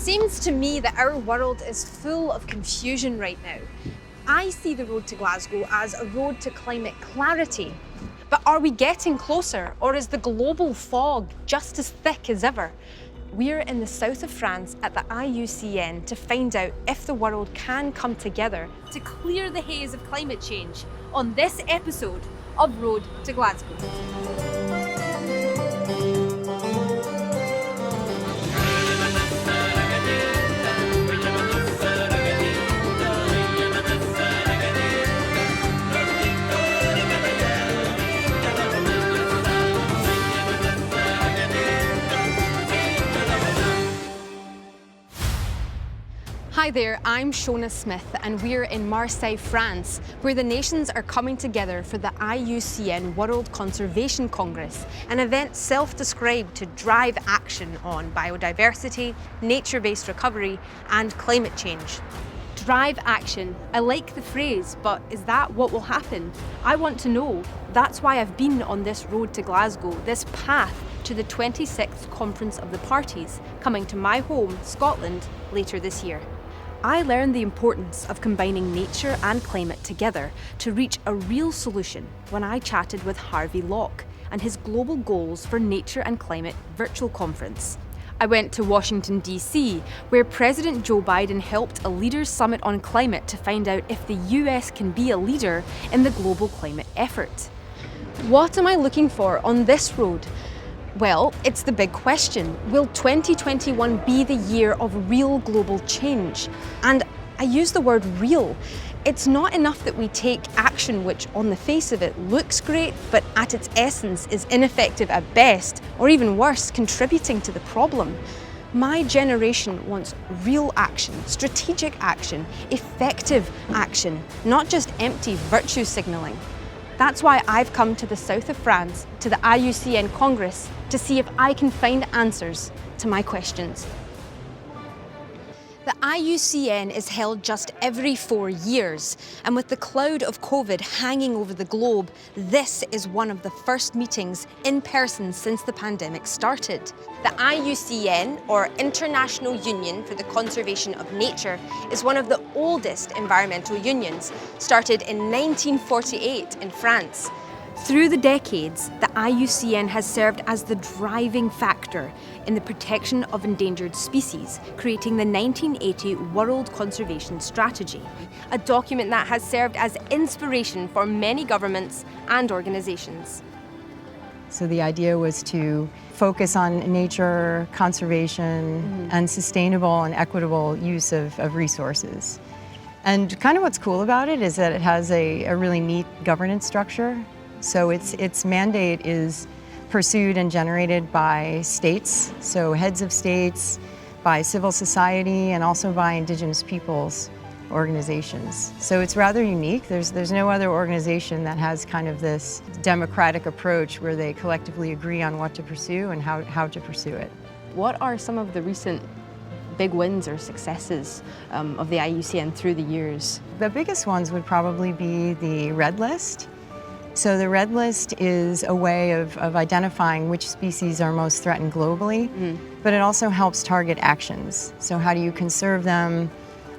seems to me that our world is full of confusion right now. I see the road to Glasgow as a road to climate clarity. But are we getting closer, or is the global fog just as thick as ever? We're in the south of France at the IUCN to find out if the world can come together to clear the haze of climate change on this episode of Road to Glasgow. Hi there, I'm Shonagh Smith and we're in Marseilles, France, where the nations are coming together for the IUCN World Conservation Congress, an event self-described to drive action on biodiversity, nature-based recovery and climate change. Drive action. I like the phrase, but is that what will happen? I want to know. That's why I've been on this road to Glasgow, this path to the 26th Conference of the Parties, coming to my home, Scotland, later this year. I learned the importance of combining nature and climate together to reach a real solution when I chatted with Harvey Locke and his Global Goals for Nature and Climate virtual conference. I went to Washington, D.C., where President Joe Biden helped a leaders' summit on climate to find out if the US can be a leader in the global climate effort. What am I looking for on this road? Well, it's the big question. Will 2021 be the year of real global change? And I use the word real. It's not enough that we take action which on the face of it looks great, but at its essence is ineffective at best, or even worse, contributing to the problem. My generation wants real action, strategic action, effective action, not just empty virtue signalling. That's why I've come to the south of France, to the IUCN Congress, to see if I can find answers to my questions. The IUCN is held just every 4 years, and with the cloud of COVID hanging over the globe, this is one of the first meetings in person since the pandemic started. The IUCN, or International Union for the Conservation of Nature, is one of the oldest environmental unions, started in 1948 in France. Through the decades, the IUCN has served as the driving factor in the protection of endangered species, creating the 1980 World Conservation Strategy, a document that has served as inspiration for many governments and organizations. So the idea was to focus on nature, conservation, and sustainable and equitable use of resources. And kind of what's cool about it is that it has a really neat governance structure. So its mandate is pursued and generated by states, so heads of states, by civil society, and also by indigenous peoples organizations. So it's rather unique. There's no other organization that has kind of this democratic approach where they collectively agree on what to pursue and how to pursue it. What are some of the recent big wins or successes of the IUCN through the years? The biggest ones would probably be the Red List. So the Red List is a way of identifying which species are most threatened globally, but it also helps target actions. So how do you conserve them,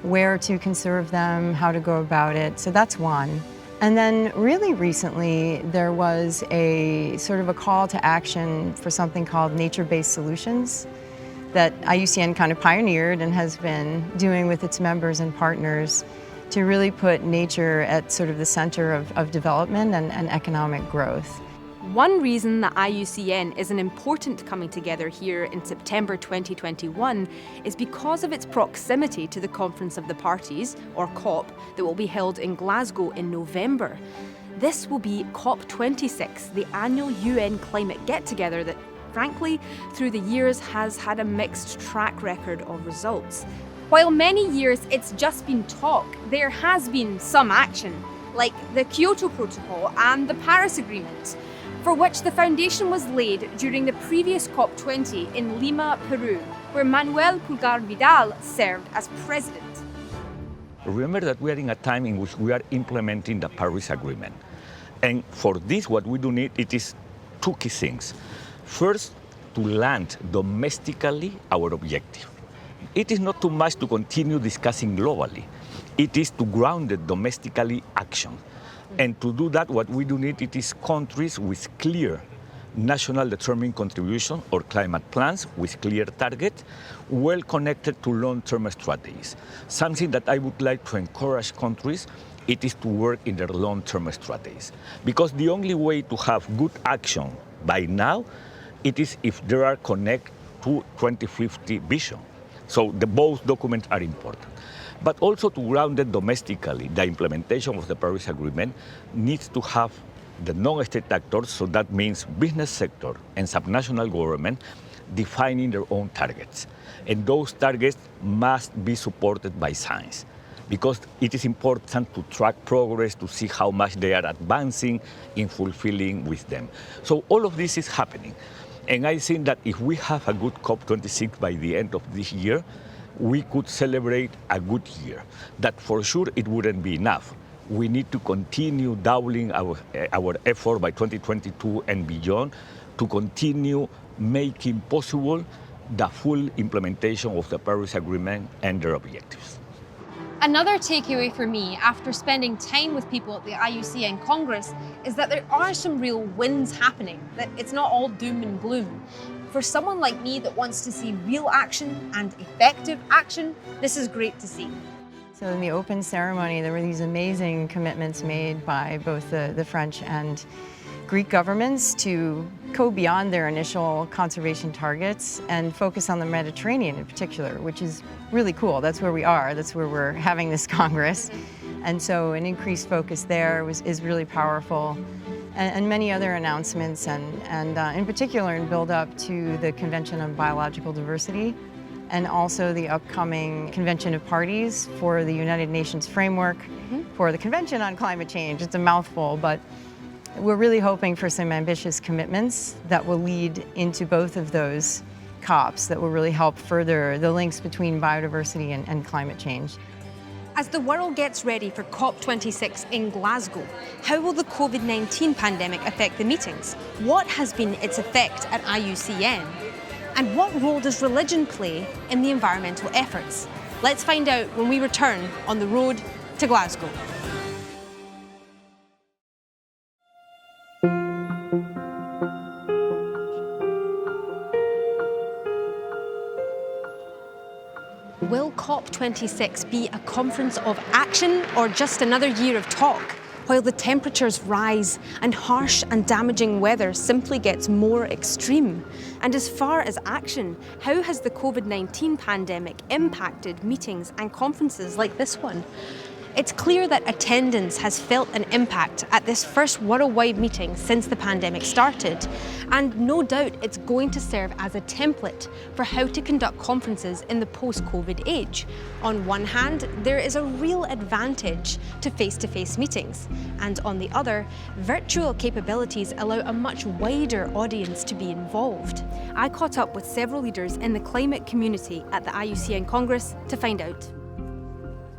where to conserve them, how to go about it. So that's one. And then really recently, there was a sort of a call to action for something called nature-based solutions that IUCN kind of pioneered and has been doing with its members and partners to really put nature at sort of the center of development and economic growth. One reason the IUCN is an important coming together here in September 2021 is because of its proximity to the Conference of the Parties, or COP, that will be held in Glasgow in November. This will be COP26, the annual UN climate get-together that, frankly, through the years has had a mixed track record of results. While many years it's just been talk, there has been some action, like the Kyoto Protocol and the Paris Agreement, for which the foundation was laid during the previous COP20 in Lima, Peru, where Manuel Pulgar-Vidal served as president. Remember that we are in a time in which we are implementing the Paris Agreement. And for this, what we do need, it is two key things. First, to land domestically our objective. It is not too much to continue discussing globally. It is to ground it domestically action. And to do that, what we do need it is countries with clear national determined contribution or climate plans with clear targets, well connected to long-term strategies. Something that I would like to encourage countries, it is to work in their long-term strategies. Because the only way to have good action by now, it is if there are connect to 2050 vision. So both documents are important. But also to ground it domestically, the implementation of the Paris Agreement needs to have the non-state actors, so that means business sector and subnational government, defining their own targets. And those targets must be supported by science, because it is important to track progress, to see how much they are advancing in fulfilling with them. So all of this is happening. And I think that if we have a good COP26 by the end of this year, we could celebrate a good year. That for sure it wouldn't be enough. We need to continue doubling our effort by 2022 and beyond to continue making possible the full implementation of the Paris Agreement and their objectives. Another takeaway for me after spending time with people at the IUCN Congress is that there are some real wins happening, that it's not all doom and gloom. For someone like me that wants to see real action and effective action, this is great to see. So in the open ceremony, there were these amazing commitments made by both the French and Greek governments to go beyond their initial conservation targets and focus on the Mediterranean in particular, which is really cool. That's where we are. That's where we're having this Congress. And so an increased focus there is really powerful. And many other announcements, and in particular in build-up to the Convention on Biological Diversity, and also the upcoming Convention of Parties for the United Nations framework for the Convention on Climate Change. It's a mouthful, but we're really hoping for some ambitious commitments that will lead into both of those COPs that will really help further the links between biodiversity and climate change. As the world gets ready for COP26 in Glasgow, how will the COVID-19 pandemic affect the meetings? What has been its effect at IUCN? And what role does religion play in the environmental efforts? Let's find out when we return on the road to Glasgow. Will COP26 be a conference of action or just another year of talk? While the temperatures rise and harsh and damaging weather simply gets more extreme. And as far as action, how has the COVID-19 pandemic impacted meetings and conferences like this one? It's clear that attendance has felt an impact at this first worldwide meeting since the pandemic started. And no doubt it's going to serve as a template for how to conduct conferences in the post-COVID age. On one hand, there is a real advantage to face-to-face meetings. And on the other, virtual capabilities allow a much wider audience to be involved. I caught up with several leaders in the climate community at the IUCN Congress to find out.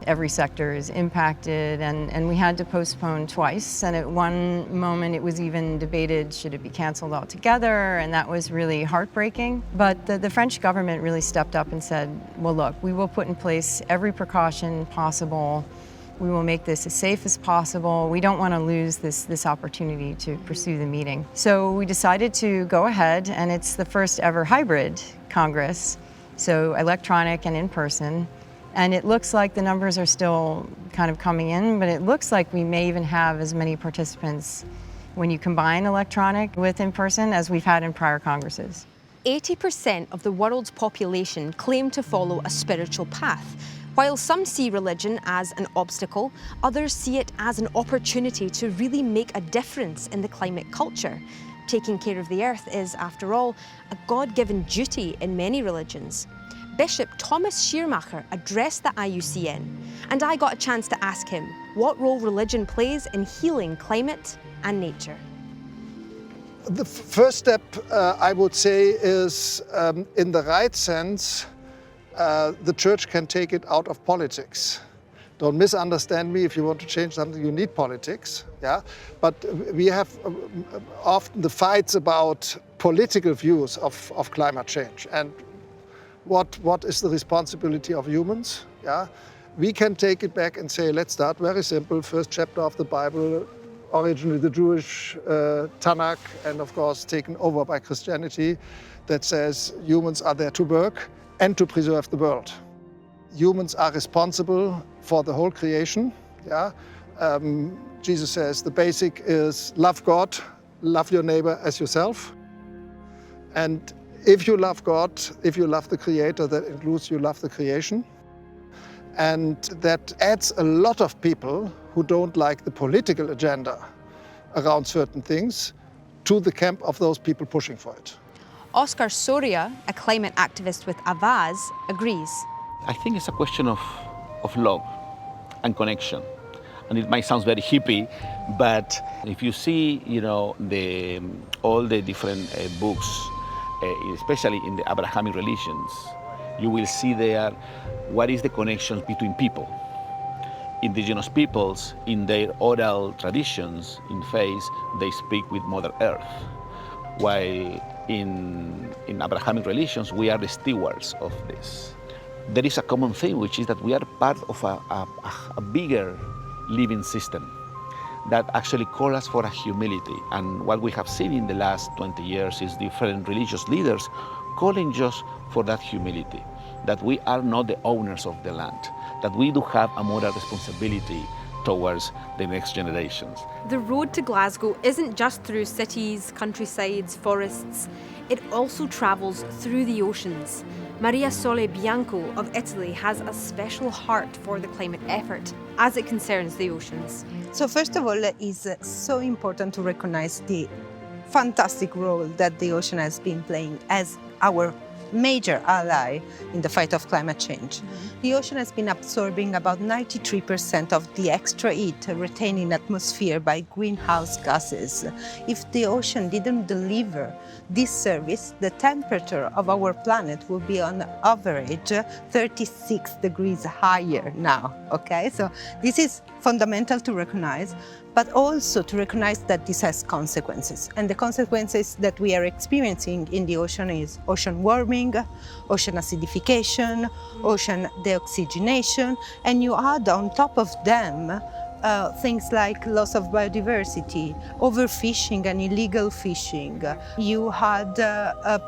Every sector is impacted, and we had to postpone twice. And at one moment it was even debated, should it be canceled altogether? And that was really heartbreaking. But the French government really stepped up and said, well, look, we will put in place every precaution possible. We will make this as safe as possible. We don't want to lose this opportunity to pursue the meeting. So we decided to go ahead, and it's the first ever hybrid Congress, so electronic and in person. And it looks like the numbers are still kind of coming in, but it looks like we may even have as many participants when you combine electronic with in-person as we've had in prior Congresses. 80% of the world's population claim to follow a spiritual path. While some see religion as an obstacle, others see it as an opportunity to really make a difference in the climate culture. Taking care of the earth is, after all, a God-given duty in many religions. Bishop Thomas Schirrmacher addressed the IUCN, and I got a chance to ask him what role religion plays in healing climate and nature. The first step, I would say, is in the right sense, the church can take it out of politics. Don't misunderstand me. If you want to change something, you need politics. Yeah, but we have often the fights about political views of climate change, and what is the responsibility of humans. Yeah? We can take it back and say, let's start very simple. First chapter of the Bible, originally the Jewish Tanakh, and of course taken over by Christianity, that says humans are there to work and to preserve the world. Humans are responsible for the whole creation. Yeah? Jesus says the basic is love God, love your neighbor as yourself. And if you love God, if you love the Creator, that includes you love the creation. And that adds a lot of people who don't like the political agenda around certain things to the camp of those people pushing for it. Oscar Soria, a climate activist with Avaaz, agrees. I think it's a question of love and connection. And it might sound very hippie, but if you see, all the different books, especially in the Abrahamic religions, you will see there what is the connections between people. Indigenous peoples, in their oral traditions, in faith, they speak with Mother Earth, while in Abrahamic religions, we are the stewards of this. There is a common thing, which is that we are part of a bigger living system that actually calls us for a humility. And what we have seen in the last 20 years is different religious leaders calling just for that humility, that we are not the owners of the land, that we do have a moral responsibility towards the next generations. The road to Glasgow isn't just through cities, countrysides, forests. It also travels through the oceans. Mariasole Bianco of Italy has a special heart for the climate effort as it concerns the oceans. So first of all, it's so important to recognize the fantastic role that the ocean has been playing as our major ally in the fight of climate change. The ocean has been absorbing about 93% of the extra heat retained in atmosphere by greenhouse gases. If the ocean didn't deliver this service, the temperature of our planet would be on average 36 degrees higher now, okay? So this is fundamental to recognize, but also to recognize that this has consequences. And the consequences that we are experiencing in the ocean is ocean warming, ocean acidification, ocean deoxygenation, and you add on top of them things like loss of biodiversity, overfishing and illegal fishing. You had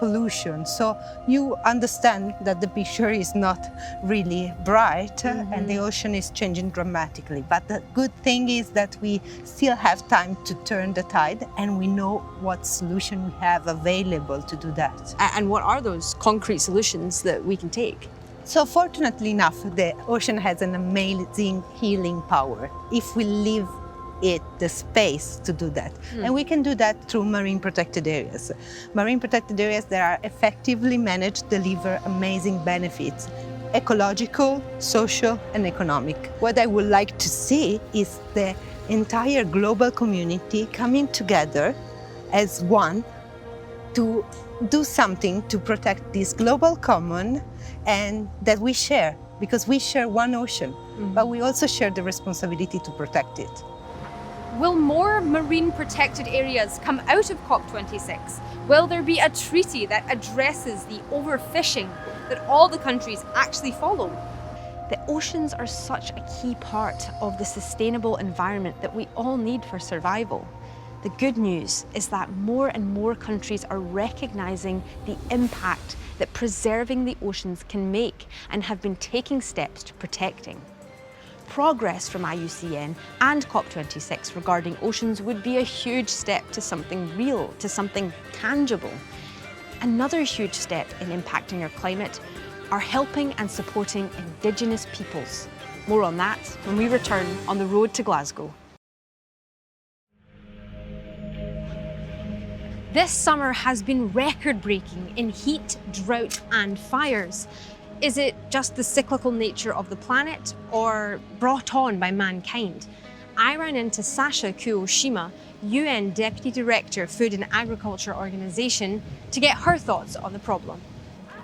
pollution. So you understand that the picture is not really bright and the ocean is changing dramatically. But the good thing is that we still have time to turn the tide and we know what solution we have available to do that. And what are those concrete solutions that we can take? So fortunately enough, the ocean has an amazing healing power if we leave it the space to do that. And we can do that through marine protected areas. Marine protected areas that are effectively managed deliver amazing benefits, ecological, social, and economic. What I would like to see is the entire global community coming together as one to do something to protect this global common and that we share, because we share one ocean, but we also share the responsibility to protect it. Will more marine protected areas come out of COP26? Will there be a treaty that addresses the overfishing that all the countries actually follow? The oceans are such a key part of the sustainable environment that we all need for survival. The good news is that more and more countries are recognizing the impact that preserving the oceans can make and have been taking steps to protecting. Progress from IUCN and COP26 regarding oceans would be a huge step to something real, to something tangible. Another huge step in impacting our climate are helping and supporting Indigenous peoples. More on that when we return on the road to Glasgow. This summer has been record-breaking in heat, drought and fires. Is it just the cyclical nature of the planet or brought on by mankind? I ran into Sasha Koo-Oshima, UN Deputy Director, Food and Agriculture Organization, to get her thoughts on the problem.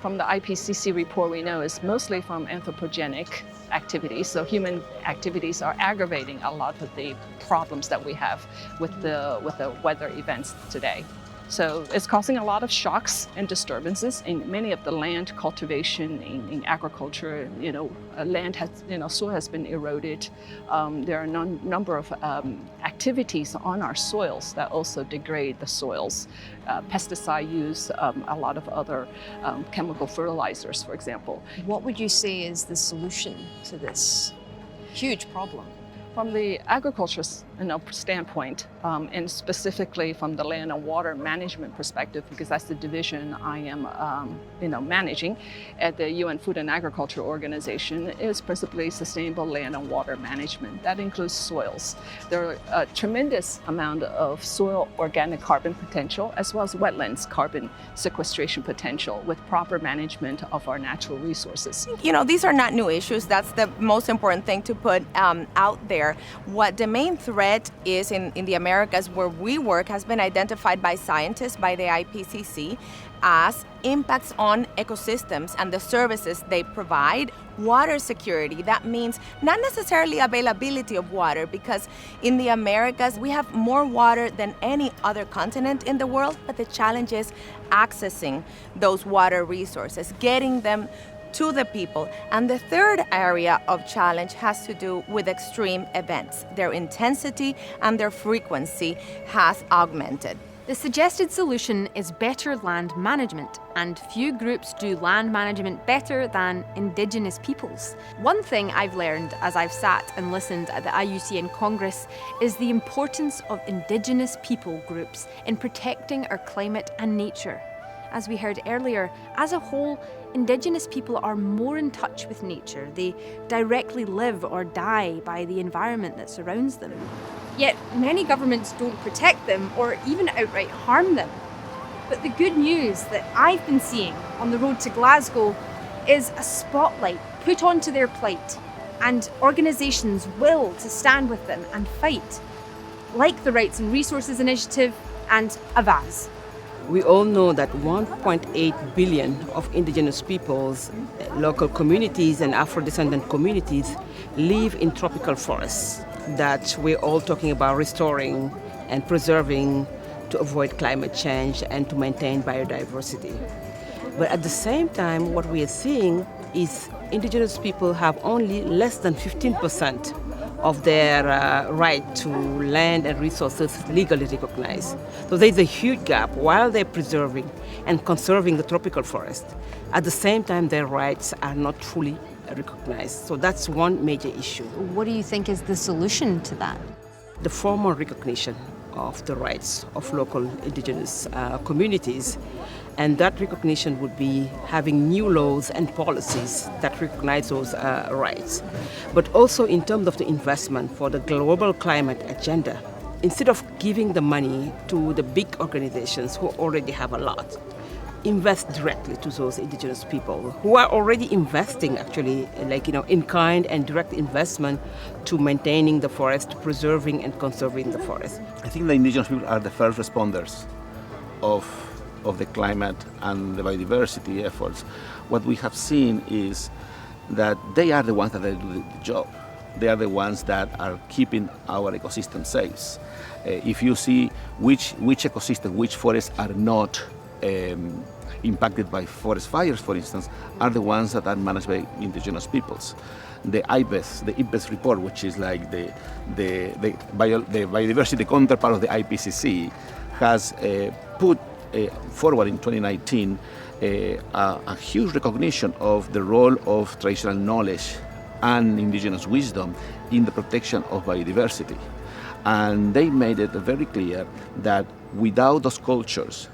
From the IPCC report, we know it's mostly from anthropogenic activities. So human activities are aggravating a lot of the problems that we have with the weather events today. So it's causing a lot of shocks and disturbances in many of the land cultivation, in agriculture. Land has, soil has been eroded. There are a number of activities on our soils that also degrade the soils. Pesticide use, a lot of other chemical fertilizers, for example. What would you say is the solution to this huge problem? From the agriculture standpoint, and specifically from the land and water management perspective, because that's the division I am managing at the UN Food and Agriculture Organization, is principally sustainable land and water management. That includes soils. There are a tremendous amount of soil organic carbon potential, as well as wetlands carbon sequestration potential with proper management of our natural resources. These are not new issues. That's the most important thing to put out there. What the main threat is in the Americas where we work has been identified by scientists, by the IPCC, as impacts on ecosystems and the services they provide. Water security, that means not necessarily availability of water, because in the Americas we have more water than any other continent in the world, but the challenge is accessing those water resources, getting them to the people. And the third area of challenge has to do with extreme events. Their intensity and their frequency has augmented. The suggested solution is better land management, and few groups do land management better than Indigenous peoples. One thing I've learned as I've sat and listened at the IUCN Congress is the importance of Indigenous people groups in protecting our climate and nature. As we heard earlier, as a whole, Indigenous people are more in touch with nature. They directly live or die by the environment that surrounds them. Yet many governments don't protect them or even outright harm them. But the good news that I've been seeing on the road to Glasgow is a spotlight put onto their plight, and organisations will to stand with them and fight, like the Rights and Resources Initiative and Avaaz. We all know that 1.8 billion of indigenous peoples, local communities and Afro-descendant communities live in tropical forests that we're all talking about restoring and preserving to avoid climate change and to maintain biodiversity. But at the same time, what we are seeing is indigenous people have only less than 15% of their right to land and resources legally recognized. So there's a huge gap while they're preserving and conserving the tropical forest. At the same time, their rights are not fully recognized. So that's one major issue. What do you think is the solution to that? The formal recognition of the rights of local indigenous communities. And that recognition would be having new laws and policies that recognize those rights. But also in terms of the investment for the global climate agenda, instead of giving the money to the big organizations who already have a lot, invest directly to those indigenous people who are already investing actually, in kind and direct investment to maintaining the forest, preserving and conserving the forest. I think the indigenous people are the first responders of the climate and the biodiversity efforts. What we have seen is that they are the ones that do the job. They are the ones that are keeping our ecosystem safe. If you see which ecosystem, which forests are not impacted by forest fires, for instance, are the ones that are managed by indigenous peoples. The IPBES report, which is like the biodiversity counterpart of the IPCC, has put forward in 2019 a huge recognition of the role of traditional knowledge and indigenous wisdom in the protection of biodiversity. And they made it very clear that without those cultures,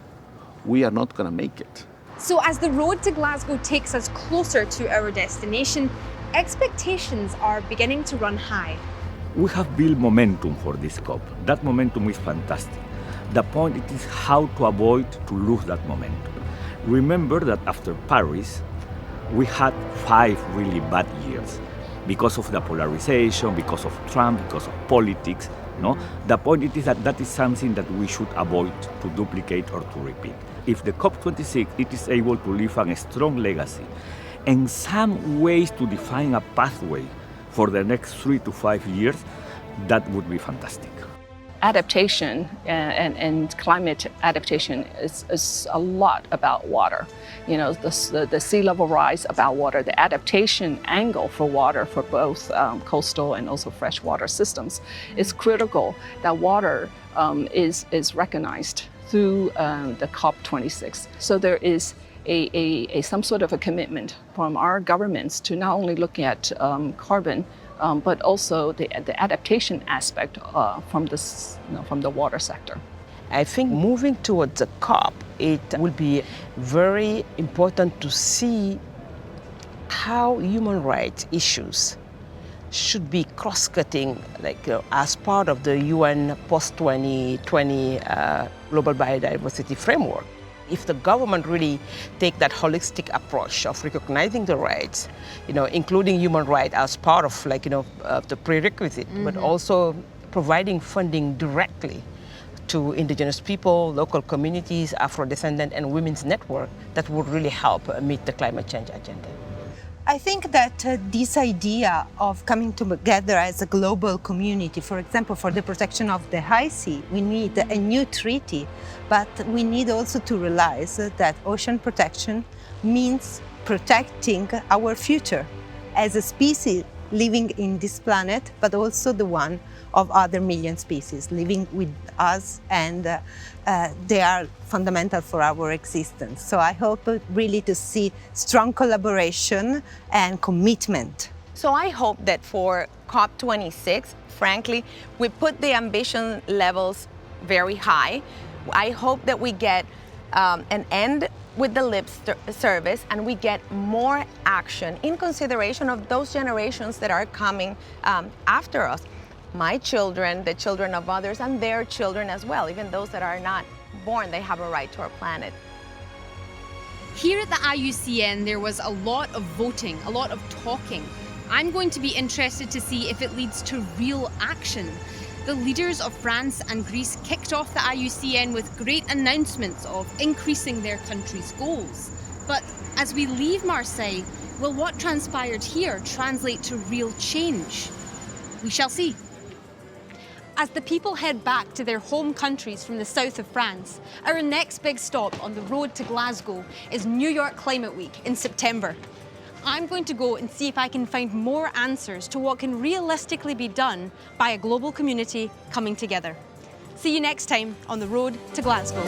we are not going to make it. So as the road to Glasgow takes us closer to our destination, expectations are beginning to run high. We have built momentum for this COP. That momentum is fantastic. The point is how to avoid to lose that momentum. Remember that after Paris, we had 5 really bad years because of the polarization, because of Trump, because of politics. No? The point is that is something that we should avoid to duplicate or to repeat. If the COP26 it is able to leave a strong legacy and some ways to define a pathway for the next 3 to 5 years, that would be fantastic. adaptation and climate adaptation is a lot about water. You know, the sea level rise about water, the adaptation angle for water for both coastal and also freshwater systems is critical. That water is recognized through the COP26. So there is some sort of a commitment from our governments to not only look at carbon, but also the adaptation aspect from the water sector. I think moving towards the COP, it will be very important to see how human rights issues should be cross-cutting, as part of the UN post-2020 global biodiversity framework. If the government really take that holistic approach of recognizing the rights, including human rights as part of the prerequisite, but also providing funding directly to indigenous people, local communities, Afro-descendant and women's network, that would really help meet the climate change agenda. I think that this idea of coming together as a global community, for example, for the protection of the high sea, we need a new treaty, but we need also to realize that ocean protection means protecting our future as a species living in this planet, but also the one of other million species living with us, and they are fundamental for our existence. So I hope really to see strong collaboration and commitment. So I hope that for COP26, frankly, we put the ambition levels very high. I hope that we get an end with the lip service and we get more action in consideration of those generations that are coming after us. My children, the children of others, and their children as well. Even those that are not born, they have a right to our planet. Here at the IUCN, there was a lot of voting, a lot of talking. I'm going to be interested to see if it leads to real action. The leaders of France and Greece kicked off the IUCN with great announcements of increasing their country's goals. But as we leave Marseille, will what transpired here translate to real change? We shall see. As the people head back to their home countries from the south of France, our next big stop on the road to Glasgow is New York Climate Week in September. I'm going to go and see if I can find more answers to what can realistically be done by a global community coming together. See you next time on the road to Glasgow.